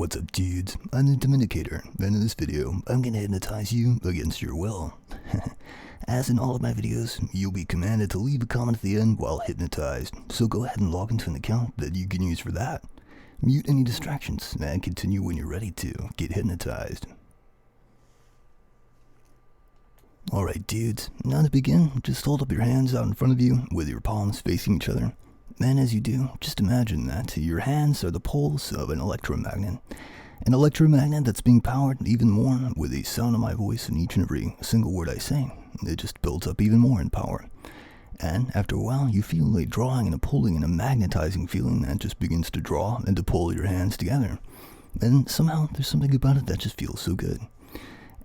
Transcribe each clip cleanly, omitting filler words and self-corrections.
What's up, dudes? I'm the Dominicator, and in this video, I'm gonna hypnotize you against your will. As in all of my videos, you'll be commanded to leave a comment at the end while hypnotized, so go ahead and log into an account that you can use for that. Mute any distractions, and continue when you're ready to get hypnotized. Alright, dudes, now to begin, just hold up your hands out in front of you with your palms facing each other. And as you do, just imagine that your hands are the poles of an electromagnet. An electromagnet that's being powered even more with the sound of my voice in each and every single word I say. It just builds up even more in power. And after a while, you feel a drawing and a pulling and a magnetizing feeling that just begins to draw and to pull your hands together. And somehow, there's something about it that just feels so good.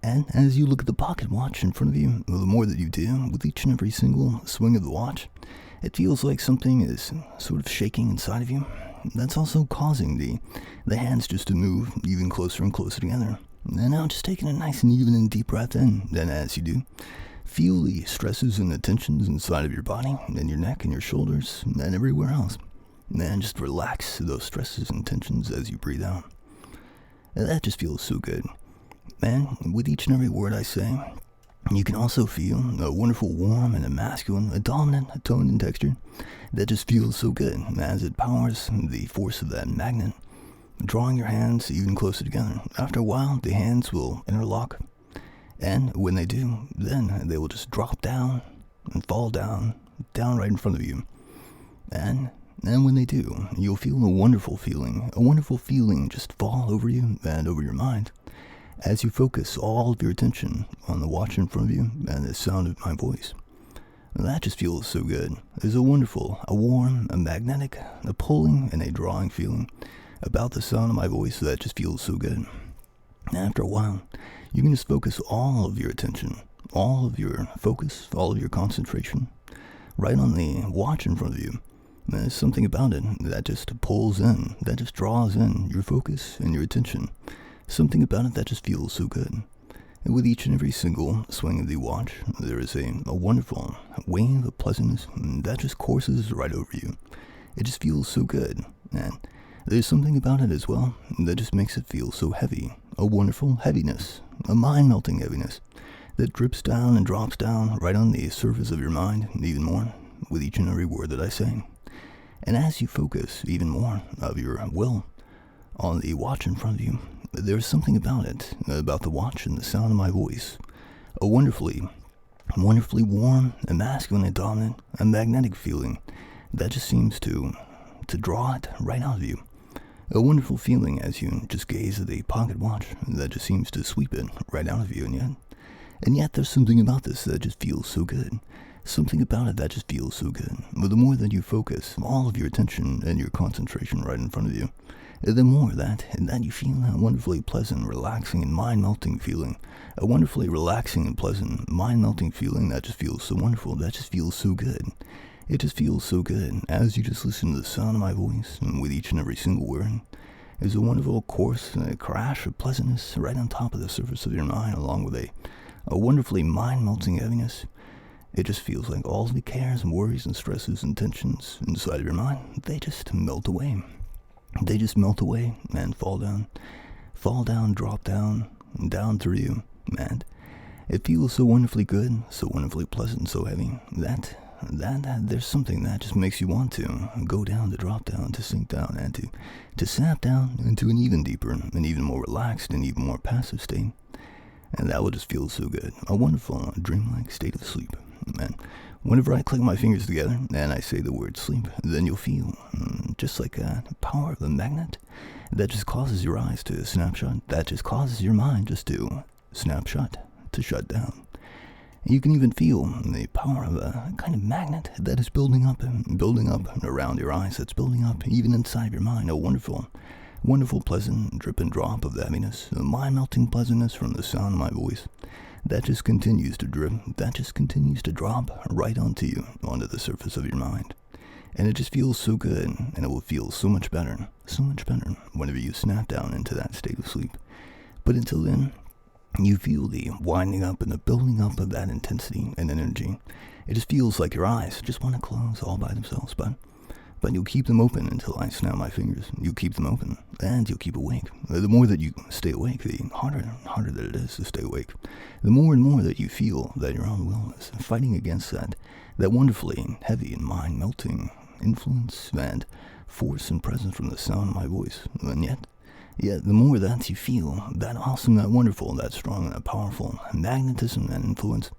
And as you look at the pocket watch in front of you, the more that you do, with each and every single swing of the watch, it feels like something is sort of shaking inside of you. That's also causing the hands just to move even closer and closer together. And now just taking a nice and even and deep breath in. Then as you do, feel the stresses and the tensions inside of your body, and your neck and your shoulders, and everywhere else. And just relax those stresses and tensions as you breathe out. And that just feels so good. And with each and every word I say, you can also feel a wonderful warm and a masculine, a dominant tone and texture that just feels so good as it powers the force of that magnet, drawing your hands even closer together. After a while, the hands will interlock, and when they do, then they will just drop down and fall down right in front of you. And when they do, you'll feel a wonderful feeling just fall over you and over your mind, as you focus all of your attention on the watch in front of you and the sound of my voice. That just feels so good. There's a warm, a magnetic, a pulling, and a drawing feeling about the sound of my voice that just feels so good. After a while, you can just focus all of your attention, all of your focus, all of your concentration, right on the watch in front of you. There's something about it that just pulls in, that just draws in your focus and your attention. Something about it that just feels so good. And with each and every single swing of the watch, there is a wonderful wave of pleasantness that just courses right over you. It just feels so good. And there's something about it as well that just makes it feel so heavy. A wonderful heaviness, a mind-melting heaviness that drips down and drops down right on the surface of your mind even more with each and every word that I say. And as you focus even more of your will on the watch in front of you, there's something about it, about the watch and the sound of my voice. A wonderfully warm and masculine and dominant and magnetic feeling that just seems to draw it right out of you. A wonderful feeling as you just gaze at the pocket watch that just seems to sweep it right out of you. And yet there's something about this that just feels so good. Something about it that just feels so good. But the more that you focus all of your attention and your concentration right in front of you, the more that you feel a wonderfully pleasant, relaxing, and mind-melting feeling. A wonderfully relaxing and pleasant, mind-melting feeling that just feels so wonderful, that just feels so good. It just feels so good as you just listen to the sound of my voice, and with each and every single word, there's a wonderful course and a crash of pleasantness right on top of the surface of your mind, along with a wonderfully mind-melting heaviness. It just feels like all the cares and worries and stresses and tensions inside of your mind, they just melt away. They just melt away and fall down, drop down, and down through you. And it feels so wonderfully good, so wonderfully pleasant, so heavy, that there's something that just makes you want to go down, to drop down, to sink down, and to snap down into an even deeper, and even more relaxed, and even more passive state. And that will just feel so good. A wonderful, dreamlike state of sleep. And whenever I click my fingers together and I say the word sleep, then you'll feel just like the power of the magnet that just causes your eyes to snapshot, that just causes your mind just to snapshot, to shut down. You can even feel the power of a kind of magnet that is building up around your eyes, that's building up even inside your mind. A wonderful, pleasant drip and drop of happiness, a mind-melting pleasantness from the sound of my voice. That just continues to drip, that just continues to drop right onto you, onto the surface of your mind. And it just feels so good, and it will feel so much better whenever you snap down into that state of sleep. But until then, you feel the winding up and the building up of that intensity and energy. It just feels like your eyes just want to close all by themselves, but But you'll keep them open until I snap my fingers. You'll keep them open, and you'll keep awake. The more that you stay awake, the harder that it is to stay awake. The more and more that you feel that your own will is fighting against that wonderfully heavy and mind-melting influence and force and presence from the sound of my voice. And yet, the more that you feel that awesome, that wonderful, that strong, that powerful magnetism and influence,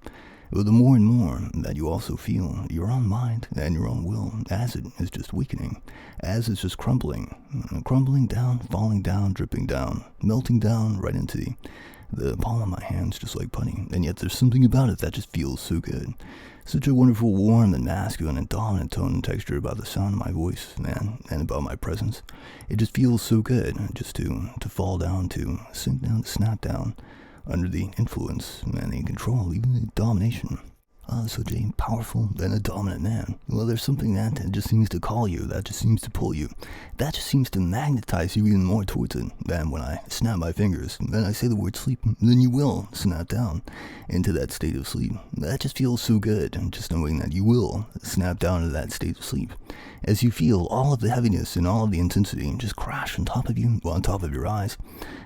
the more and more that you also feel your own mind and your own will as it is just weakening, as it's just crumbling down, falling down, dripping down, melting down right into the palm of my hands, just like putty. And yet there's something about it that just feels so good. Such a wonderful, warm and masculine and dominant tone and texture about the sound of my voice, man, and about my presence. It just feels so good just to fall down, to sink down, to snap down, under the influence and the control, even the domination of such a powerful and a dominant man. Well, there's something that just seems to call you, that just seems to pull you, that just seems to magnetize you even more towards it. And when I snap my fingers and I say the word sleep, then you will snap down into that state of sleep. That just feels so good, just knowing that you will snap down into that state of sleep. As you feel all of the heaviness and all of the intensity just crash on top of you, on top of your eyes,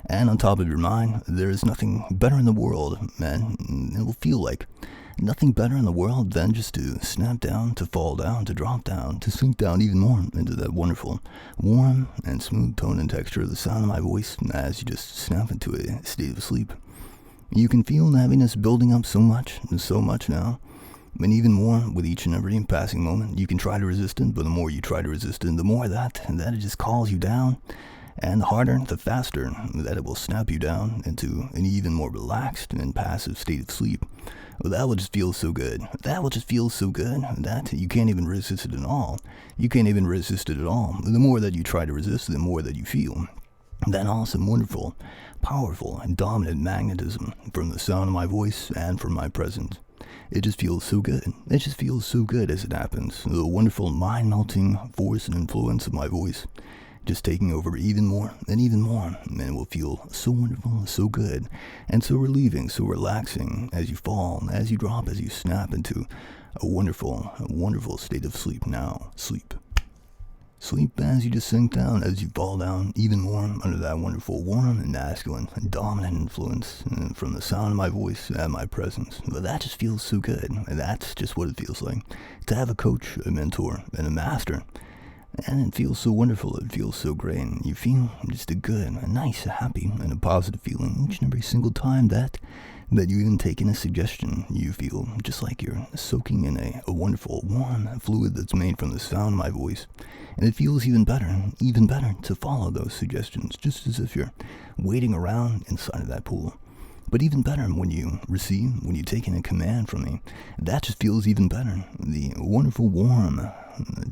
and on top of your mind. There is nothing better in the world, man. It will feel like nothing better in the world than just to snap down, to fall down, to drop down, to sink down even more into that wonderful, warm and smooth tone and texture of the sound of my voice as you just snap into a state of sleep. You can feel the heaviness building up so much now. And even more with each and every passing moment. You can try to resist it, but the more you try to resist it, the more that it just calls you down. And the harder, the faster that it will snap you down into an even more relaxed and passive state of sleep. Well, that will just feel so good. That will just feel so good that you can't even resist it at all. You can't even resist it at all. The more that you try to resist, the more that you feel that awesome, wonderful, powerful, and dominant magnetism from the sound of my voice and from my presence. It just feels so good. It just feels so good as it happens. The wonderful mind-melting force and influence of my voice just taking over even more, and it will feel so wonderful, so good, and so relieving, so relaxing as you fall, as you drop, as you snap into a wonderful state of sleep now. Sleep as you just sink down, as you fall down even more under that wonderful, warm and masculine and dominant influence from the sound of my voice and my presence. But that just feels so good. And that's just what it feels like to have a coach, a mentor, and a master. And it feels so wonderful, it feels so great, and you feel just a good, a nice, a happy, and a positive feeling each and every single time that you even take in a suggestion. You feel just like you're soaking in a wonderful, warm fluid that's made from the sound of my voice. And it feels even better to follow those suggestions, just as if you're wading around inside of that pool. But even better when you take in a command from me, that just feels even better. The wonderful, warm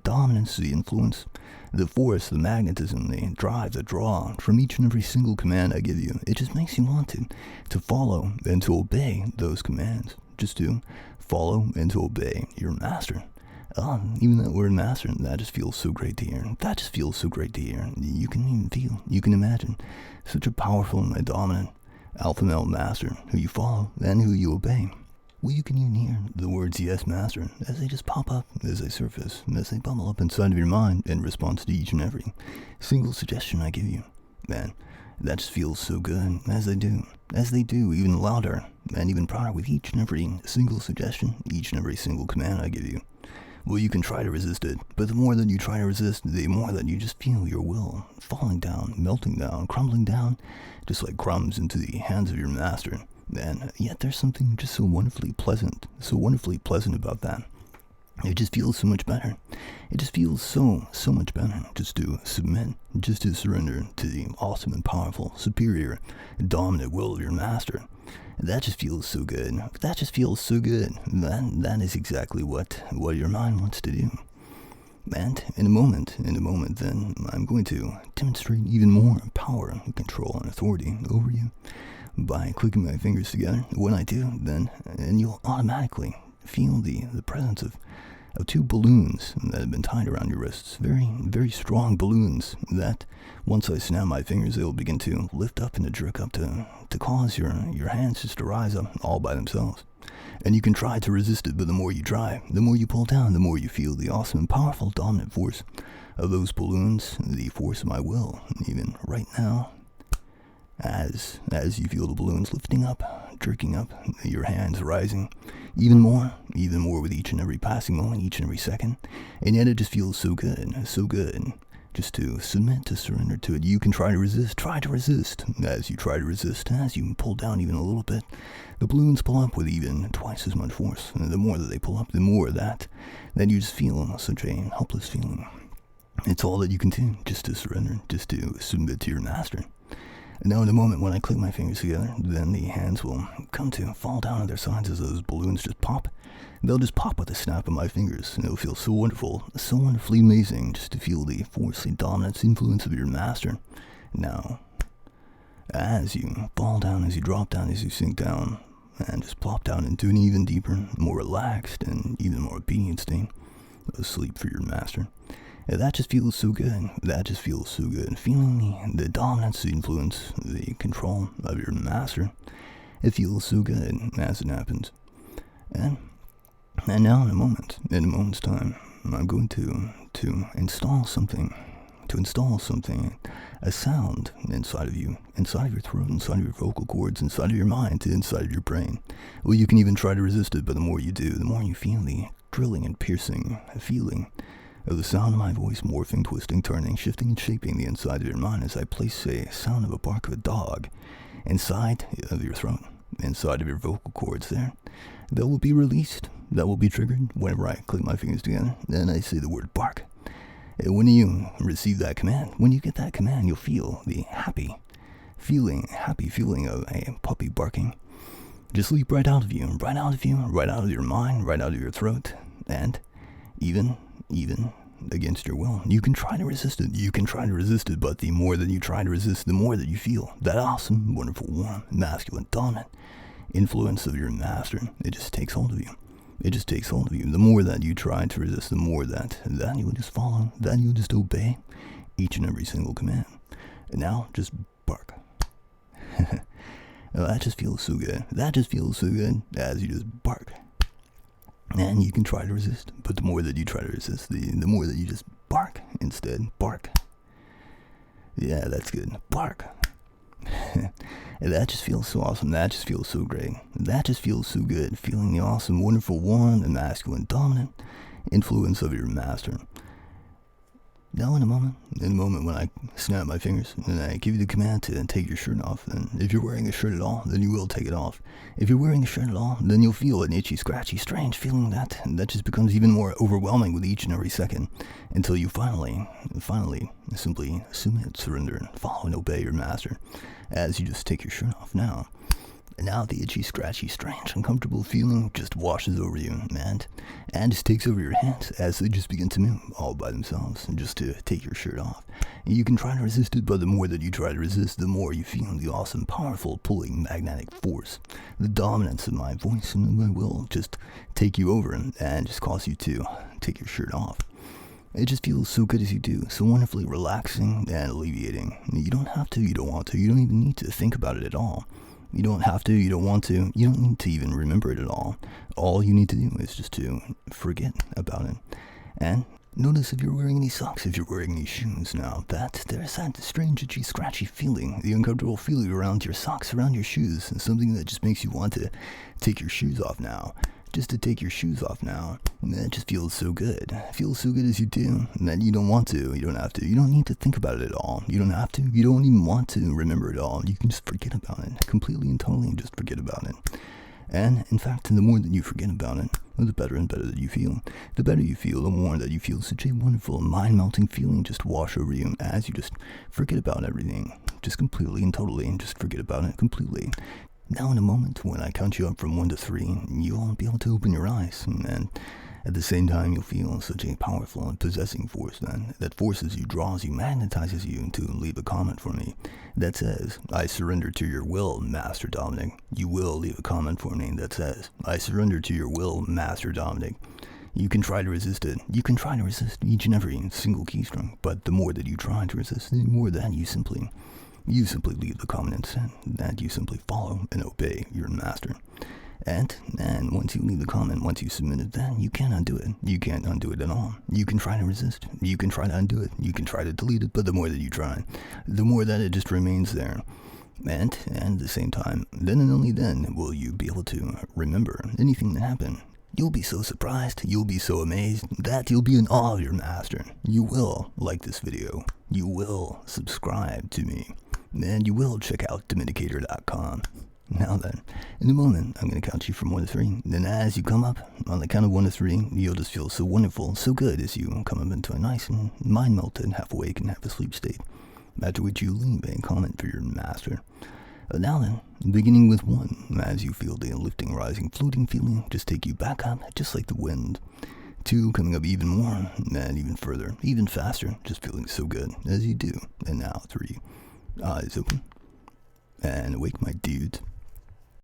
dominance, the influence, the force, the magnetism, the drive, the draw from each and every single command I give you. It just makes you want to follow and to obey those commands. Just to follow and to obey your master. Even that word master, that just feels so great to hear. You can even feel, you can imagine such a powerful and dominant alpha male master who you follow and who you obey. Well, you can even hear the words yes master as they just pop up, as they surface, as they bubble up inside of your mind in response to each and every single suggestion I give you. Man, that just feels so good as they do, even louder and even prouder with each and every single suggestion, each and every single command I give you. Well, you can try to resist it, but the more that you try to resist, the more that you just feel your will falling down, melting down, crumbling down, just like crumbs into the hands of your master. And yet there's something just so wonderfully pleasant about that. It just feels so much better. It just feels so much better just to submit, just to surrender to the awesome and powerful, superior, dominant will of your master. That just feels so good. That is exactly what your mind wants to do. And in a moment, then, I'm going to demonstrate even more power, control, and authority over you by clicking my fingers together. When I do, then, and you'll automatically feel the presence of two balloons that have been tied around your wrists. Very, very strong balloons that, once I snap my fingers, they will begin to lift up and to jerk up to cause your hands just to rise up all by themselves. And you can try to resist it, but the more you try, the more you pull down, the more you feel the awesome and powerful dominant force of those balloons, the force of my will, even right now. As you feel the balloons lifting up, jerking up, your hands rising, even more with each and every passing moment, each and every second. And yet it just feels so good, just to submit, to surrender to it. You can try to resist. As you try to resist, as you pull down even a little bit, the balloons pull up with even twice as much force. And the more that they pull up, the more that you just feel such a helpless feeling. It's all that you can do, just to surrender, just to submit to your master. And now in a moment when I click my fingers together, then the hands will come to fall down on their sides as those balloons just pop. They'll just pop with a snap of my fingers, and it'll feel so wonderful, so wonderfully amazing, just to feel the force, the dominance, influence of your master. Now, as you fall down, as you drop down, as you sink down, and just plop down into an even deeper, more relaxed, and even more obedient state of sleep for your master. That just feels so good. Feeling the dominance, the influence, the control of your master. It feels so good as it happens. And now in a moment's time, I'm going to install something, a sound inside of you, inside of your throat, inside of your vocal cords, inside of your mind, inside of your brain. Well, you can even try to resist it, but the more you do, the more you feel the drilling and piercing feeling of the sound of my voice morphing, twisting, turning, shifting, and shaping the inside of your mind as I place a sound of a bark of a dog inside of your throat, inside of your vocal cords there. That will be released, that will be triggered whenever I click my fingers together, and I say the word bark. And when you receive that command, when you get that command, you'll feel the happy feeling of a puppy barking. Just leap right out of you, right out of your mind, right out of your throat, and even against your will. You can try to resist it, but the more that you try to resist, the more that you feel that awesome, wonderful, warm, masculine, dominant influence of your master. It just takes hold of you. The more that you try to resist, the more that you will just follow, that you will just obey each and every single command. And now, just bark. That just feels so good. As you just bark. And you can try to resist, but the more that you try to resist, the more that you just bark instead. Bark. Yeah, that's good. Bark. And that just feels so awesome. That just feels so great. That just feels so good. Feeling the awesome, wonderful, warm, and masculine, dominant influence of your master. Now in a moment when I snap my fingers and I give you the command to take your shirt off, and if you're wearing a shirt at all, then you will take it off. If you're wearing a shirt at all, then you'll feel an itchy, scratchy, strange feeling that just becomes even more overwhelming with each and every second, until you finally simply submit, surrender, and follow and obey your master as you just take your shirt off now. And now the itchy, scratchy, strange, uncomfortable feeling just washes over you, and just takes over your hands as they just begin to move all by themselves, just to take your shirt off. And you can try to resist it, but the more that you try to resist, the more you feel the awesome, powerful, pulling, magnetic force, the dominance of my voice and of my will just take you over and just cause you to take your shirt off. It just feels so good as you do, so wonderfully relaxing and alleviating. You don't have to, you don't want to, you don't even need to think about it at all. You don't have to, you don't want to, you don't need to even remember it at all. All you need to do is just to forget about it. And notice if you're wearing any socks, if you're wearing any shoes now, that there's that strange, itchy, scratchy feeling, the uncomfortable feeling around your socks, around your shoes, and something that just makes you want to take your shoes off now. Just to take your shoes off now. And that just feels so good. It feels so good as you do. And that you don't want to, you don't have to. You don't need to think about it at all. You don't have to. You don't even want to remember it all. You can just forget about it. Completely and totally just forget about it. And in fact, the more that you forget about it, the better and better that you feel. The better you feel, the more that you feel such a wonderful, mind-melting feeling just wash over you as you just forget about everything. Just completely and totally and just forget about it completely. Now in a moment, when I count you up from 1 to 3, you'll be able to open your eyes, and at the same time you'll feel such a powerful and possessing force that forces you, draws you, magnetizes you to leave a comment for me that says, I surrender to your will, Master Dominic. You will leave a comment for me that says, I surrender to your will, Master Dominic. You can try to resist it. You can try to resist each and every single keystroke, but the more that you try to resist, the more that you simply leave the comment instead, that you simply follow and obey your master. And once you leave the comment, once you submit it, then you can't undo it. You can't undo it at all. You can try to resist. You can try to undo it. You can try to delete it. But the more that you try, the more that it just remains there. And at the same time, then and only then will you be able to remember anything that happened. You'll be so surprised, you'll be so amazed, that you'll be in awe of your master. You will like this video. You will subscribe to me. And you will check out dominicator.com. Now then, in a moment, I'm going to count you from 1 to 3. Then as you come up, on the count of 1 to 3, you'll just feel so wonderful, so good as you come up into a nice and mind-melted, half awake and half asleep state. After which you leave a comment for your master. Now then, beginning with 1, as you feel the lifting, rising, floating feeling just take you back up, just like the wind. 2, coming up even more, and even further, even faster, just feeling so good as you do. And now 3, eyes open, and awake, my dudes.